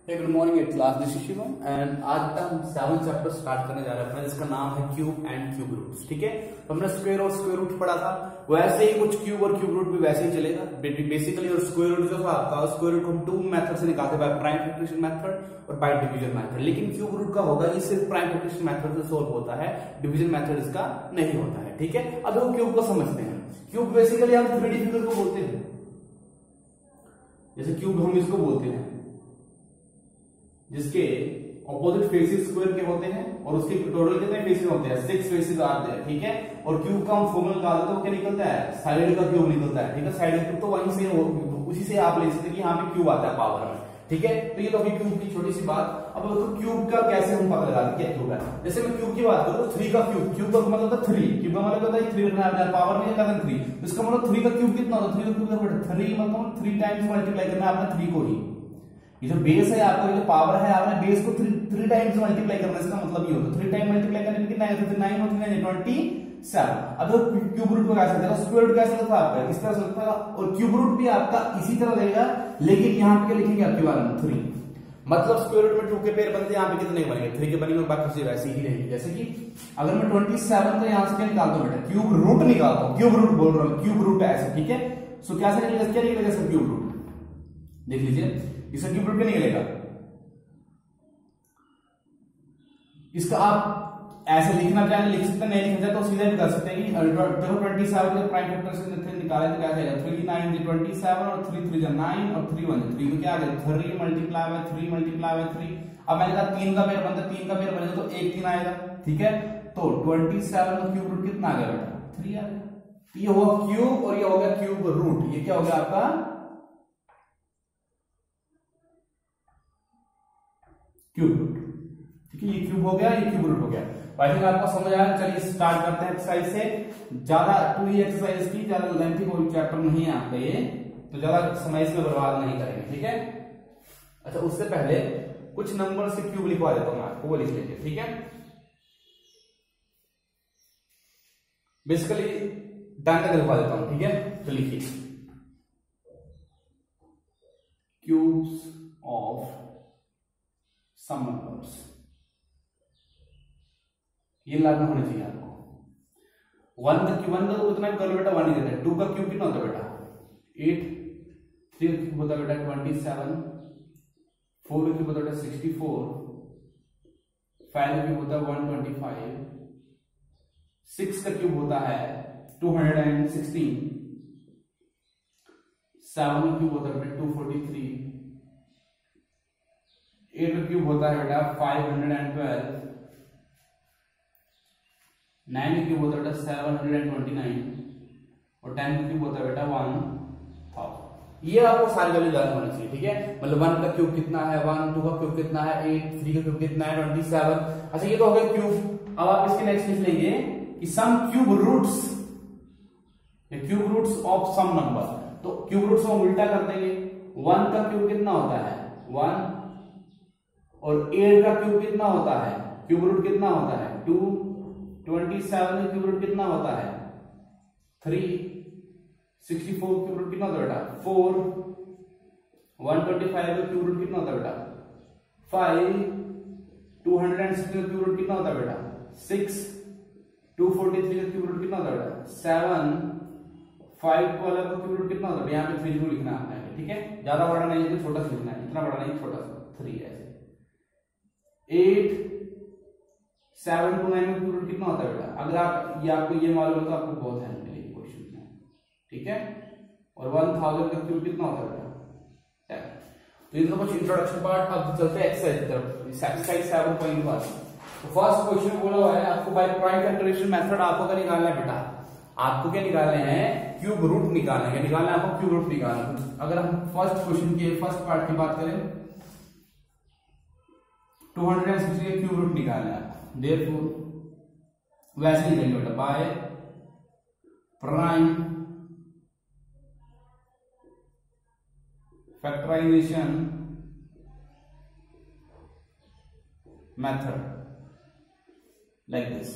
Good morning class, this is Shivam and आज का हम 7th चैप्टर स्टार्ट करने जा रहे हैं जिसका नाम है क्यूब एंड क्यूब रूट्स। ठीक है, तो हमने स्क्वायर और स्क्वायर रूट पढ़ा था, वैसे ही कुछ क्यूब और क्यूब रूट भी वैसे ही चलेगा बेसिकली। और स्क्वायर रूट जो था आपका, स्क्वायर रूट को हम 2 मेथड से निकालते हैं, बाय प्राइम फैक्टराइजेशन मेथड और बाय डिवीजन मेथड। लेकिन क्यूब रूट का होगा, ये सिर्फ प्राइम फैक्टराइजेशन मेथड से सोल्व होता है, डिवीजन मेथड इसका नहीं होता है। ठीक है, अब हम क्यूब को समझते हैं। क्यूब बेसिकली हम 3D फिगर को बोलते हैं, जैसे क्यूब हम इसको बोलते हैं जिसके ऑपोजिट फेसेस स्क्वायर के होते हैं और उसके टोटल कितने फेसेस होते हैं, 6 फेसेस आते हैं। ठीक है, और क्यूब का हम फॉर्मूला निकालते हैं तो क्या निकलता है, साइड का क्यूब निकलता है। ठीक है, साइड का क्यूब तो वहीं से उसी से आप ले सकते हैं कि यहाँ पे क्यूब आता है पावर में। ठीक है, तो ये तो अभी क्यूब की छोटी सी बात। अब तो क्यूब का कैसे हम पता लगाते हैं क्या क्यूब है। जैसे मैं क्यूब की बात करूं तो 3 का क्यूब, क्यूब का मतलब होता है 3, क्यूब का मतलब होता है 3 रखना है, पावर में क्या 3। इसका मतलब 3 का क्यूब कितना होता है, 3 का क्यूब 3 मतलब 3 टाइम्स मल्टीप्लाई करना है आपने 3 को ही। ये जो बेस है आपका, ये जो पावर है, आपने बेस को 3 टाइम्स मल्टीप्लाई करना है। इसका मतलब ये होता है 3 टाइम मल्टीप्लाई करने में कितना है, 9 और 3 27। अब क्यूब रूट को कैसे देगा, स्क्वायर रूट कैसे होता है आपका, इस तरह से होता है। और क्यूब रूट भी आपका इसी तरह रहेगा, लेकिन यहाँ पे क्या लिखेंगे आपके बारे में 3। मतलब स्क्वायर रूट में 2 के पेयर बनते हैं, यहाँ पे कितने बनेंगे, 3 के बनेंगे, बाकी चीजें वैसी ही रहेगी। जैसे कि अगर मैं 27 तो यहाँ से क्या निकालता हूँ बेटा, क्यूब रूट निकालता हूँ, क्यूब रूट बोल रहा हूँ, क्यूब रूट है ऐसे। ठीक है, सो क्या निकलेगा, क्या निकलेगा सर, क्यूब रूट। देख लीजिए, इसका क्यूब रूट क्या निकलेगा। इसका आप ऐसे लिखना चाहे लिख सकते हैं, नहीं लिखना चाहे तो सीधे भी कर सकते हैं कि देखो 27 के प्राइम फैक्टर से निकाले तो क्या आएगा, 3 9 27 और 3 3 9 और 3 1 3 में क्या आ गया, 3 मल्टीप्लाई बाय 3 मल्टीप्लाई बाय 3। अब मैंने कहा 3 का पेयर बनता है, 3 का पेयर बनेगा तो 1 3 आएगा। ठीक है, तो 27 का क्यूब रूट कितना आ गया बेटा, 3 आ गया। ये होगा क्यूब और ये हो गया क्यूब रूट। ये क्या हो गया आपका क्यूब रूट। ठीक है, ये क्यूब हो गया, ये क्यूब रूट हो गया। आई थिंक आपको समझ आया। चलिए स्टार्ट करते हैं एक्सरसाइज से। ज्यादा टू ही एक्सरसाइज की ज्यादा लेंथी कोई चैप्टर नहीं है आपका ये, तो ज्यादा समय इसमें बर्बाद नहीं करेंगे। ठीक है, अच्छा उससे पहले कुछ नंबर से क्यूब लिखवा देता हूं आपको, वो लिख लीजिए। ठीक है, बेसिकली डान तक लिखवा देता हूं। ठीक है, तो लिखिए क्यूब्स ऑफ सम नंबर्स, ये लागू होना चाहिए आपको। 1 का क्यूब उतना भी कर लो बेटा, 1 ही देता है। 2 का क्यूब कितना होता है बेटा 8, 3 का क्यूब होता है बेटा 27, 4 का क्यूब होता है 64, 5 का क्यूब होता है 125, 6 का क्यूब होता है 216, 7 का क्यूब होता है बेटा 243, 8 का क्यूब होता है बेटा 512, 9 का क्यूब होता है बेटा 729 और 10 का क्यूब होता है बेटा 1000। ये आपको सारी वैल्यू याद होनी चाहिए। ठीक है, मतलब 1 का क्यूब कितना है 1, 2 का क्यूब कितना है 8, 3 का क्यूब कितना है 27। अच्छा ये तो हो गया क्यूब। अब आप इसके नेक्स्ट लिख लेंगे कि some cube roots, cube roots of some number. तो क्यूब रूट्स को उल्टा कर देंगे। 1 का क्यूब कितना होता है 1, और 8 का क्यूब कितना होता है, क्यूब रूट कितना होता है 2, 27 का क्यूब रूट कितना होता है 3, 64 क्यूब रूट कितना होता है बेटा 4, 125 का क्यूब रूट कितना होता है बेटा 5, 260 का क्यूब रूट कितना होता है बेटा 6, 243 का क्यूब रूट कितना होता है बेटा 7, 512 का क्यूब रूट कितना होता है, यहाँ पे 3 लिखना है आपने। ठीक है, ज्यादा बड़ा नहीं है, छोटा सा लिखना है, इतना बड़ा नहीं, छोटा सा 3 ऐसे। 8, 7 to 9 का क्यूब रूट कितना होता है बेटा, अगर आप ये आपको ये मालूम है तो आपको बहुत हेल्प मिलेगी क्वेश्चन में। ठीक है, और 1000 का क्यूब कितना होता है बेटा 10। तो ये तो कुछ इंट्रोडक्शन पार्ट। अब चलते हैं एक्सरसाइज की तरफ, एक्सरसाइज 7.1। तो फर्स्ट क्वेश्चन बोला हुआ है आपको बाय प्राइम फैक्टराइजेशन मेथड आपको क्या निकालना है बेटा, आपको क्या निकालने हैं, क्यूब रूट निकालना है। निकालना है आपको क्यूब रूट निकालना। अगर हम फर्स्ट क्वेश्चन की फर्स्ट पार्ट की बात करें, 260 का क्यूब रूट निकालना है। देयरफॉर वैसे ही करेंगे बेटा, by prime factorization method like this.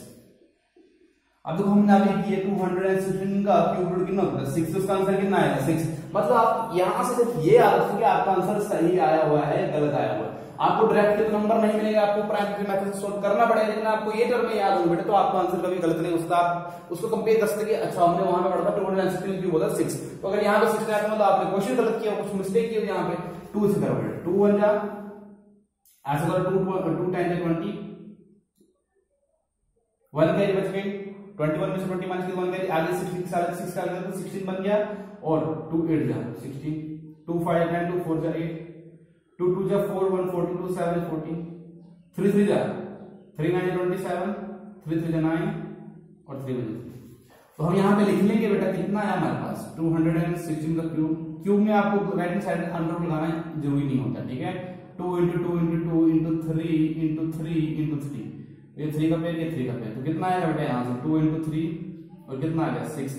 अब देखो हमने अभी किया 216 का क्यूब रूट कितना होता है 6, उसका आंसर कितना आएगा 6। मतलब आप यहां से सिर्फ ये याद रखो कि आपका आंसर सही आया हुआ है गलत आया हुआ है। आपको डायरेक्ट तो नंबर नहीं मिलेगा, आपको प्राइमरी मेथड से सोल्व करना पड़ेगा, लेकिन आपको ये टर्म याद होगा बेटा तो आपका आंसर कभी गलत नहीं। उसका आप उसको कंपेयर कर सकते अच्छा हमने वहां पे पढ़ा था 216 क्यूब होता है 6, तो अगर यहाँ पे 6 आया मतलब आपने क्वेश्चन गलत किया, कुछ मिस्टेक किया यहाँ पे 2 से करो बेटा 2 1 जा ऐसा करो 2 10 जा 20 1 कैरी बच गई 21 में से 20 माइनस 1 कैरी आगे 6 साल 6 का तो 16 बन गया और 2 8 जा 16 2 5 10 2 4 जा 8 2 2 जा 4 1 42 7 14 3 3 जा 3 9 27 3 3 जा 9 और 3 1 तो हम यहाँ पे लिख लेंगे बेटा कितना है हमारे पास 216 का क्यूब में आपको राइट हैंड साइड अंडर लगाना जरूरी नहीं होता, ठीक है। 2 into 2 into 2 into 3 into 3 into 3 ये 3 का पेयर ये 3 का पेयर तो कितना आएगा बेटा यहाँ से 2 into 3 और कितना आ गया 6।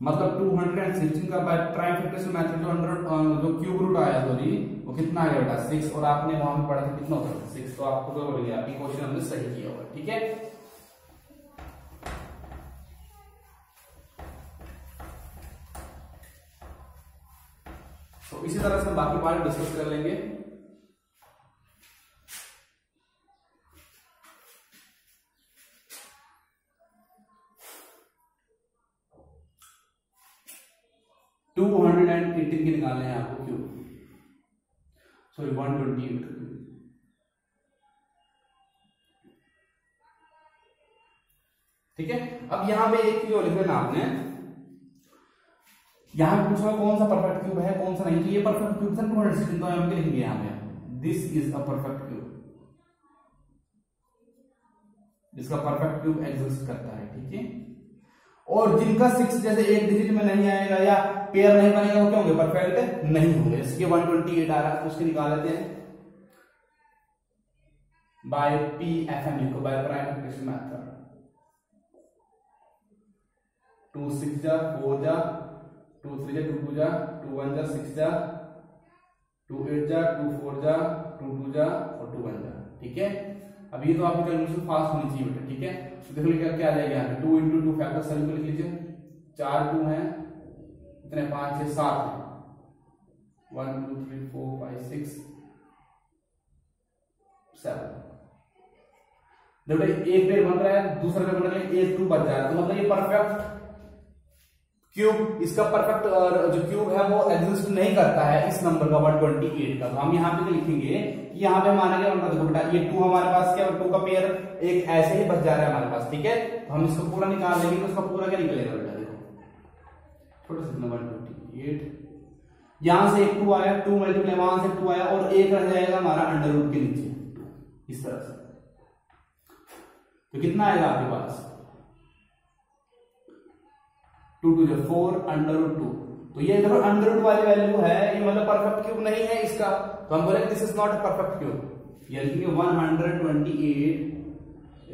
मतलब 216 का बाय ट्राइफैक्टोरियल मेथड जो अंडर जो क्यूब रूट आया सॉरी वो कितना आ गया बेटा 6 और आपने वहां पे पढ़ा था कितना होता है 6, तो आपको तो बोल गया आपकी क्वेश्चन हमने सही किया होगा, ठीक है। तो इसी तरह से बाकी पार्ट डिस्कस कर लेंगे। टू 118 के निकालने हैं आपको क्यूब, सॉरी 128 का क्यूब, ठीक है। अब यहां पे एक चीज और लिख लेना आपने, यहां पूछा कौन सा परफेक्ट क्यूब है कौन सा नहीं, तो ये परफेक्ट क्यूब था 216 तो हम लिखेंगे यहां पे this is a perfect cube, जिसका परफेक्ट क्यूब एग्जिस्ट करता है, ठीक है। और जिनका 6 जैसे एक डिजिट में नहीं आएगा या पेयर नहीं बनेगा वो क्या होंगे परफेक्ट नहीं होंगे। इसके 128 आ रहा है उसके निकाल लेते हैं बाय PFM को बाय प्राइम मेथड 2 6 जा 4 जा 2 3 जा 2 2 जा 2 1 जा 6 जा 2 8 जा 2 4 जा 2 2 जा और 2 1 जा, ठीक है। अब ये तो आपकी कैलकुलेशन फास्ट होनी चाहिए बेटा, ठीक है। तो देख लीजिए क्या आ जाएगा यहाँ पे 2 into 2 फैक्टर सभी को लिख लीजिए 4 2 है इतने 5 6 7 है 1 2 3 4 5 6 7 देखो एक पेयर बन रहा है दूसरा पेयर बन रहा है 1 2 बच जा रहा है, तो मतलब ये परफेक्ट क्यूब इसका परफेक्ट जो क्यूब है वो एग्जिस्ट नहीं करता है इस नंबर का 128 का। तो हम यहाँ पे लिखेंगे कि यहाँ पे माना गया देखो बेटा ये 2 हमारे पास क्या 2 का पेयर एक ऐसे ही बच जा रहा है हमारे पास, ठीक है। तो हम इसको पूरा निकाल लेंगे तो उसका पूरा क्या निकलेगा बेटा देखो छोटा सा 128 यहां से एक 2 आया 2 मल्टीप्लाई वहां से 2 आया और एक रह जाएगा हमारा अंडर रूट के नीचे इस तरह से, तो कितना आएगा आपके पास 2 2 4 अंडर रूट 2। तो ये जब अंडर रूट वाली वैल्यू है ये मतलब परफेक्ट क्यूब नहीं है इसका, तो हम बोलेंगे this is not a perfect cube, यानी कि 128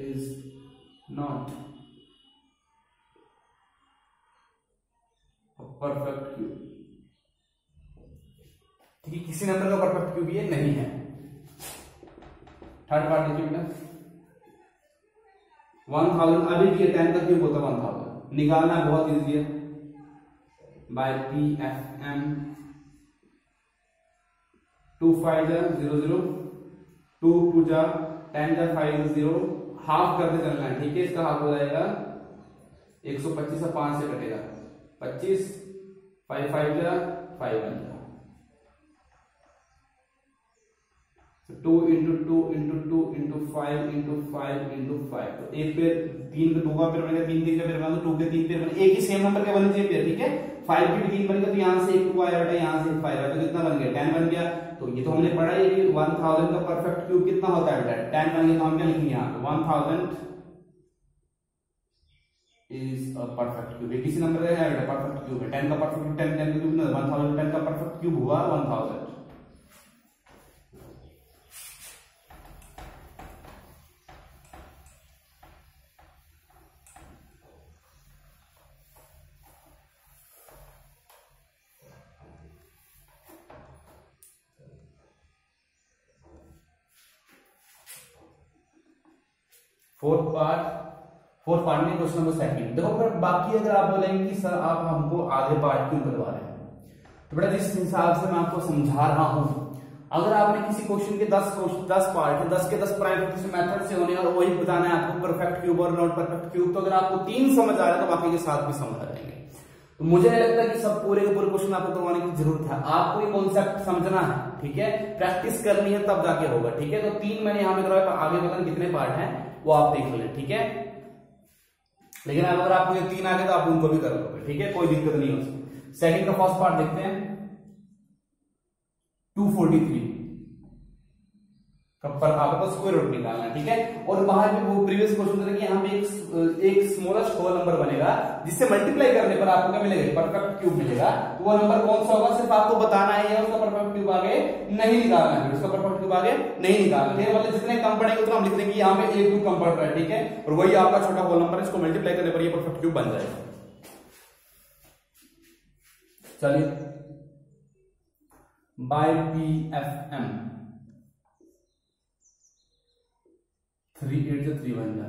is not a perfect cube, ठीक है। किसी नंबर का परफेक्ट क्यूब ये नहीं है। थर्ड पार्ट देखिए बेटा 1000 अभी ये 10 का क्यूब होता है 1000 निकालना बहुत इजी है बाय PFM 2 5 जा 0 0 2 2 जा 10 जा 5 0 हाफ करके चलना है, ठीक है। इसका हाफ हो जाएगा 125 से 5 से कटेगा 25 5 5 जा 5 बन जा 2 into 2 into 2 into 5 into 5 into 5 तो एक पेयर 3 का 2 का पेयर बनेगा 3 3 का पेयर बनेगा 2 के 3 पेयर बनेगा एक ही सेम नंबर के बने चाहिए पेयर, ठीक है। 5 के भी 3 बनेगा तो यहाँ से एक 2 आया बेटा यहाँ से 5 आया तो कितना बन गया 10 बन गया। तो ये तो हमने पढ़ा है कि 1000 का परफेक्ट क्यूब कितना होता है बेटा 10 बन गया, तो हम क्या लिखेंगे यहाँ पे 1000 इज अ परफेक्ट क्यूब। किसी नंबर का है बेटा परफेक्ट क्यूब है 10 का परफेक्ट 10 10 का क्यूब 1000 10 का परफेक्ट क्यूब हुआ 1000। फोर्थ पार्ट फोर्थ पार्ट में क्वेश्चन नंबर सेकंड। देखो फिर बाकी अगर आप बोलेंगे कि सर आप हमको आधे पार्ट क्यों करवा रहे हैं, तो बेटा जिस हिसाब से मैं आपको समझा रहा हूं, अगर आपने किसी क्वेश्चन के 10 पार्ट है, 10 के 10 प्राइम फैक्टर मेथड से होने और वही बताना है आपको परफेक्ट क्यूब और नॉट परफेक्ट क्यूब, तो अगर आपको 3 समझ आ रहे हैं तो बाकी के 7 भी समझ आ जाएंगे। तो मुझे नहीं लगता कि सब पूरे के पूरे क्वेश्चन आपको करवाने की जरूरत है, आपको ये कॉन्सेप्ट समझना है, ठीक है, प्रैक्टिस करनी है तब जाके होगा, ठीक है। तो 3 मैंने यहां पे करवाया, आगे पता नहीं कितने पार्ट हैं वो आप देख लें, ठीक है। लेकिन अगर आपको ये 3 आ गए तो आप उनको भी कर लोगे, ठीक है, कोई दिक्कत नहीं हो। सेकंड का फर्स्ट पार्ट देखते हैं, 243 पर आपको स्क्वायर रूट निकालना है, ठीक है। और बाहर में वो प्रीवियस क्वेश्चन था कि यहाँ पे एक स्मॉलेस्ट होल नंबर बनेगा जिससे मल्टीप्लाई करने पर आपको क्या मिलेगा, परफेक्ट क्यूब मिलेगा। तो वो नंबर कौन सा होगा सिर्फ आपको बताना है, उसका परफेक्ट क्यूब आगे नहीं निकालना है, उसका परफेक्ट क्यूब आगे नहीं निकालना है, मतलब जितने कम पड़ेंगे उतना हम लिख देंगे यहाँ पे 1 2 कम पड़ रहा है, ठीक है। और वही आपका छोटा होल नंबर है, इसको मल्टीप्लाई करने पर ये परफेक्ट क्यूब बन जाएगा। चलिए बाय PFM 3 8 से 3 बन जा,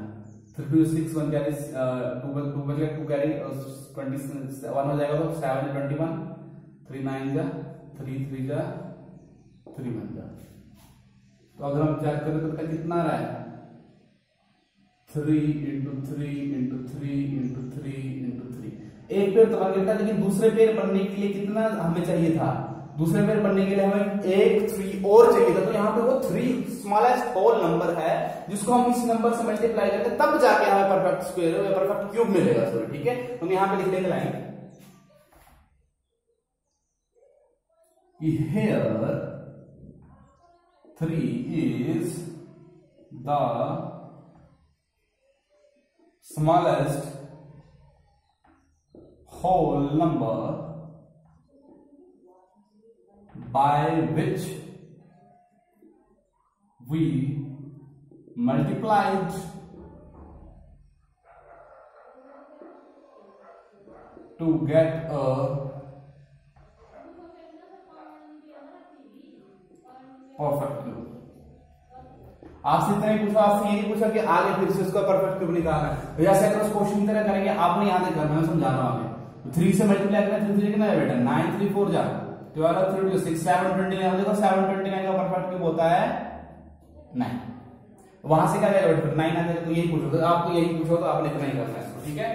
3 2 6 1 कैरी 2 बचेगा, 2 कैरी 21 हो जाएगा, तो 7 21 3 9 जा 3 3 जा 3 बन जा। तो अगर हम चेक करें तो कितना आ रहा है, 3 × 3 × 3 × 3 × 3। एक पेड़ तो बन गया, लेकिन दूसरे पेड़ बनने के लिए कितना हमें चाहिए था, दूसरे पेड़ बनने के लिए हमें एक 3 और चाहिए था। तो यहाँ पे वो 3 स्मॉलेस्ट होल नंबर है जिसको हम इस नंबर से मल्टीप्लाई करके तब जाके हमें परफेक्ट स्क्वायर या परफेक्ट क्यूब मिलेगा, सॉरी, ठीक है। हम यहाँ पे लिख देंगे line here 3 is the smallest whole number by which we multiplied to get a perfect cube. आपसे इतना ही पूछा, आपसे यही पूछा कि आगे फिर से उसका परफेक्ट क्यूब निकालना है, तो जैसे अगर उस क्वेश्चन की तरह करेंगे, आपने याद करना, मैं समझा रहा हूं आगे। 3 से मल्टीप्लाई करना, 3 कितना है बेटा, 9 3 4 जा 12 3 2 6 7 29। देखो 729 का परफेक्ट क्यूब होता है 9। वहां से क्या जाएगा बेटा, 9 आ जाएगा। तो यही पूछो, तो आपको यही पूछो तो आपने इतना ही करना है इसको, ठीक है।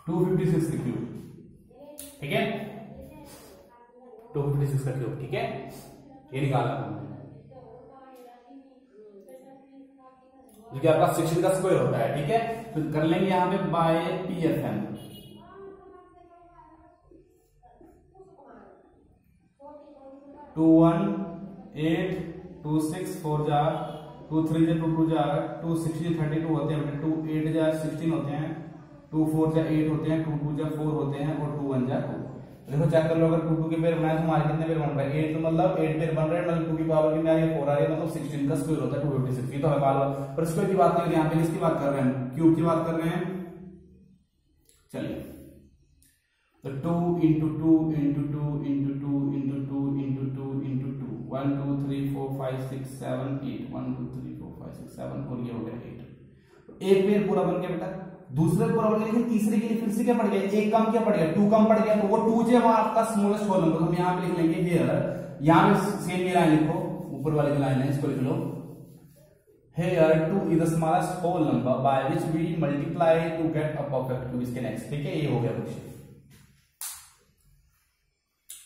टू 256 का क्यूब, ठीक है, 256 का क्यूब, ठीक है, ये निकालना हमने, जो कि आपका 16 का स्क्वायर होता है, ठीक है। तो कर लेंगे यहाँ पे बाय PFM 2 1 8 2 6 4 जा 2 3 जा 2 2 जा 2 6 32 होते हैं, 2 8 जा 16 होते हैं, 2 4 जा 8 होते हैं, 2 2 जा 4 होते हैं, और 2 1 जा 2। देखो चेक कर लो, अगर 2 2 के पेयर बनाए तो हमारे कितने पेयर बन रहे हैं, 8, तो मतलब 8 पेयर बन रहे हैं, मतलब 2 की पावर कितनी आ रही है, 4 आ रही है, मतलब 16 का स्क्वायर होता है 256। ये तो हमें मालूम है, पर स्क्वायर की बात नहीं, यहाँ पे किसकी बात कर रहे हैं, क्यूब की बात कर रहे हैं। चलिए तो 2 × 2 × 2 × 2 × 2 × 2 × 2 1 2 3 4 5 6 7 8 1 2 3 4 5 6 7, और ये हो गया 8। एक पेयर पूरा बन गया बेटा, दूसरे पूरा बन गया, लेकिन तीसरे के लिए फिर से क्या पड़ गया, एक कम क्या पड़ गया, 2 कम पड़ गया, तो वो 2 जो है आपका स्मॉलेस्ट होल नंबर। हम यहाँ पे लिख लेंगे हियर, यहाँ पे सेम ये लाइन लिखो, ऊपर वाली जो लाइन है इसको लिख लो, here 2 is the smallest whole number by which we multiply to get a perfect cube। इसके नेक्स्ट, ठीक है, ये हो गया क्वेश्चन।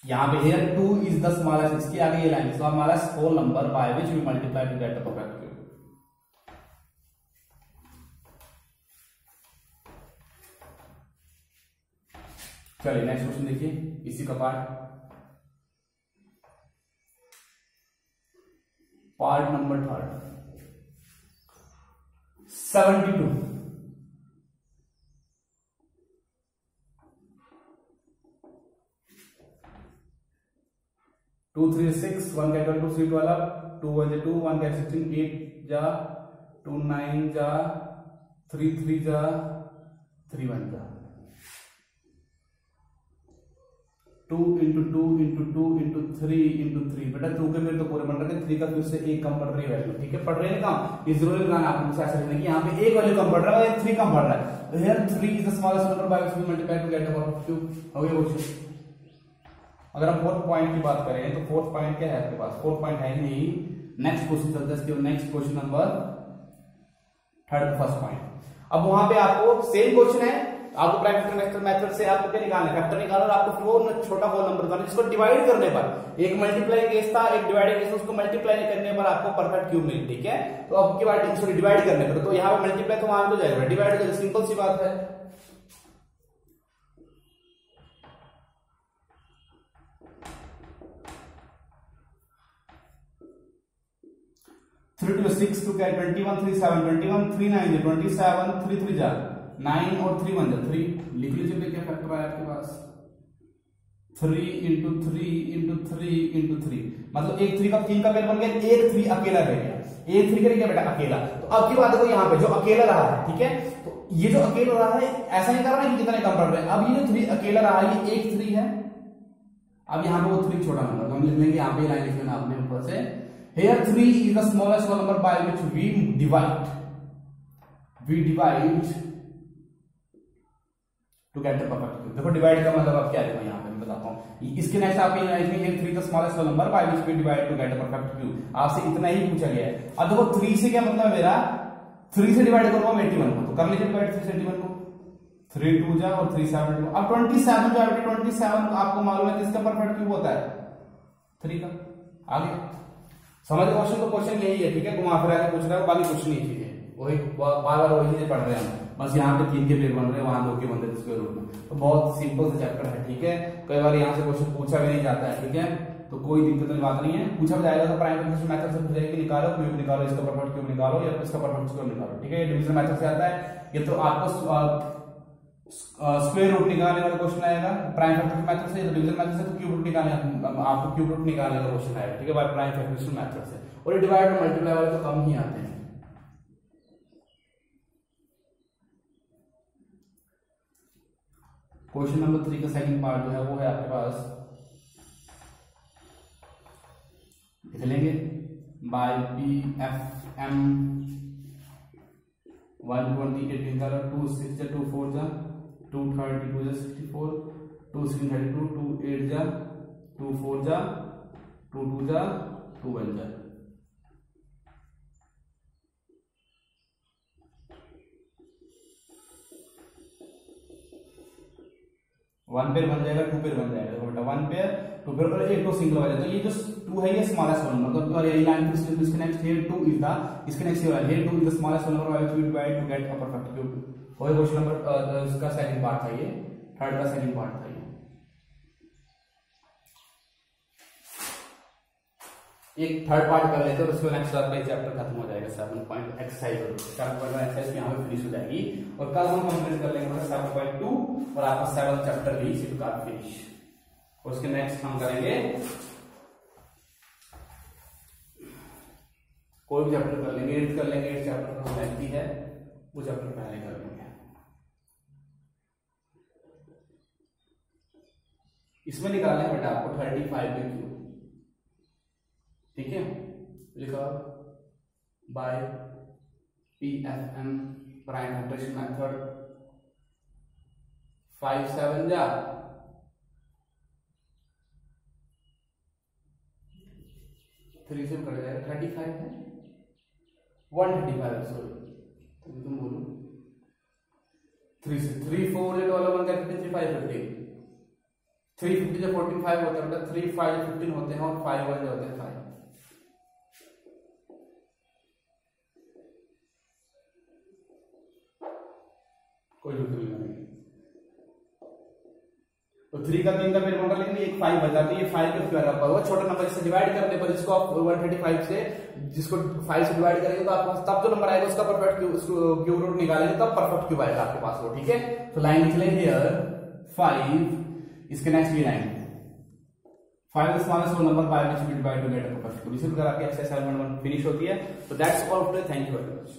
यहाँ पे here 2 is the smallest, इसके आगे ये line, smallest whole number by which we multiply to get a perfect cube। चलिए नेक्स्ट क्वेश्चन देखिए, इसी का पार्ट नंबर 3 72। 2 3 6 1 कैपिटल 2 सीट वाला, 2 1 2 1 कैपिटल 16 8 जा 2 9 जा 3 3 जा 3 1 जा। 2 इंटू 2 इंटू 2 इंटू 3 इंटू 3। बेटा 2 के फिर तो पूरे बन रहे हैं, 3 का फिर से एक कम बढ़ रही है वैल्यू, ठीक है। पढ़ रहे हैं काम, ये जरूरी बनाना आपको ऐसा लिखना कि यहाँ पे एक वैल्यू कम बढ़ रहा है, 3 कम बढ़ रहा है। तो here 3 is the smallest number by which we multiply to get the power of cube. हो गया क्वेश्चन। अगर हम फोर्थ पॉइंट की बात करें तो फोर्थ पॉइंट क्या है आपके पास? फोर्थ पॉइंट है ही नहीं। नेक्स्ट क्वेश्चन चलते हैं इसके, next question number third, first point. अब वहां पे आपको सेम क्वेश्चन है, आपको प्राइम फैक्टर मेथड से आपको क्या निकालना है? फैक्टर निकालना, और आपको फोर छोटा होल नंबर बताना जिसको डिवाइड करने पर, एक मल्टीप्लाई केस था, एक डिवाइडिंग केस, उसको मल्टीप्लाई करने पर आपको परफेक्ट क्यूब मिली, ठीक है। तो अब की बात इसको डिवाइड करने पर, तो यहाँ पे मल्टीप्लाई तो वहां हो जाएगा, डिवाइड हो जाएगा, सिंपल सी बात है। 3 to 6 to get 21 3 7 21 3 9 27 3 3 जा 9 और 3 1 जा 3। लिख लीजिए क्या फैक्टर आया आपके पास? 3 इंटू 3 इंटू 3 इंटू 3, मतलब एक 3 का 3 का पेयर बन गया, एक 3 अकेला रह गया, एक 3 करेंगे बेटा अकेला। तो अब की बात देखो यहाँ पे जो अकेला रहा है, ठीक है, तो ये जो अकेला रहा है ऐसा नहीं कर रहा है कि कितने कम पड़ रहे हैं। अब ये जो 3 अकेला रहा है ये एक 3 है, अब यहाँ पे वो 3 छोटा नंबर, तो हम लिख लेंगे यहाँ पे लाइन लिख लेना आपने ऊपर से। Here 3 is the smallest whole number by which we divide to get the perfect cube। देखो डिवाइड का मतलब आप क्या देखो यहाँ पे मैं बताता हूँ। इसके नेक्स्ट आप ये 3 the smallest whole number by which we divide to get the perfect cube। आपसे इतना ही पूछा गया है। अब देखो 3 से क्या मतलब है मेरा? 3 से डिवाइड करूंगा 81 को, तो कर लीजिए डिवाइड 3 से 81 को, 3 2 जा और 3 7 2। अब 27 जो है 27 आपको मालूम है किसका परफेक्ट क्यूब होता है? 3 का। आगे समझ क्वेश्चन, तो क्वेश्चन यही है, ठीक है, घुमा फिरा के पूछ रहा है, बाकी कुछ नहीं चीजें वही बार बार वही चीजें पढ़ रहे हैं हम, बस यहाँ पे 3 के पेयर बन रहे हैं, वहां 2 के बन रहे हैं स्क्वायर रूट में। तो बहुत सिंपल सा चैप्टर है, ठीक है। कई बार यहाँ से क्वेश्चन पूछा भी नहीं जाता है, ठीक है, तो कोई दिक्कत वाली बात नहीं है। पूछा भी जाएगा तो प्राइम फैक्टर मेथड से पूछेगा कि निकालो क्यूब निकालो, इसका परफेक्ट क्यूब निकालो या इसका परफेक्ट स्क्वायर निकालो, ठीक है। ये डिवीजन मेथड से आता है। ये तो आपको स्क्वायर रूट निकालने वाला क्वेश्चन आएगा प्राइम फैक्टर मेथड से, डिवीजन मेथड से तो क्यूब रूट निकालने, आपको क्यूब रूट निकालने का क्वेश्चन आएगा, ठीक है, बाय प्राइम फैक्टर मेथड से। और डिवाइड और मल्टीप्लाई वाले तो कम ही आते हैं। क्वेश्चन नंबर 3 का सेकंड पार्ट जो है वो है आपके पास, लिख लेंगे बाय PFM 128 निकाला, 2 6 जा 2 4 जा 2 32 जा 64, 2 6 32 2 8 जा 2 4 जा 2 2 जा 2 1 जा। 1 पेयर बन जाएगा, 2 पेयर बन जाएगा, देखो बेटा 1 पेयर 2 पेयर और एक 2 सिंगल हो जाएगा। तो ये जो 2 है ये स्मॉलेस्ट नंबर, मतलब और ये लाइन इसके नेक्स्ट हियर 2 इज द, इसके next here 2 is the smallest number by which we divide to get a perfect cube. और क्वेश्चन नंबर इसका सेकंड पार्ट था, ये थर्ड का सेकंड पार्ट था। ये एक थर्ड पार्ट कर लेते हैं और उसके नेक्स्ट चैप्टर खत्म हो जाएगा। 7 पॉइंट एक्सरसाइज एक्सरसाइज यहाँ पे फिनिश हो जाएगी और कल हम कंप्लीट कर लेंगे 7.2 और आपका 7th चैप्टर भी इसी प्रकार फिनिश। और उसके नेक्स्ट हम करेंगे कोई भी चैप्टर कर लेंगे, 8th कर लेंगे, 8th चैप्टर का लेंथी है वो चैप्टर पहले कर लेंगे। इसमें निकालना है बेटा आपको 35 के क्यूब, ठीक है, लिखा by PFM prime factorization method 5 7 जा 3 से कट जाएगा 35 है 135 सॉरी तुम बोलो 3 से 3 4 8 वाला बन गया 53 5 50 350 जो 14 5 होता है 3 5 15 होते हैं और 5 1 होते हैं 5। कोई जरूरत नहीं। तो 3 का 3 का पेयर बन लेकिन एक 5 बचा, तो ये 5 का स्क्वायर आपका होगा छोटा नंबर से डिवाइड करने पर, जिसको आप 135 से जिसको 5 से डिवाइड करेंगे तो आपके पास तब जो नंबर आएगा उसका परफेक्ट क्यूब रूट निकालेंगे तब परफेक्ट क्यूब आएगा आपके पास वो, ठीक है। तो लाइन लिख लेंगे हियर 5, इसके नेक्स्ट ये line 5 the smallest whole number by which we divide to get a perfect cube। इसी प्रकार आपकी एक्सरसाइज 7.1 फिनिश होती है। तो that's all for today, thank you very much.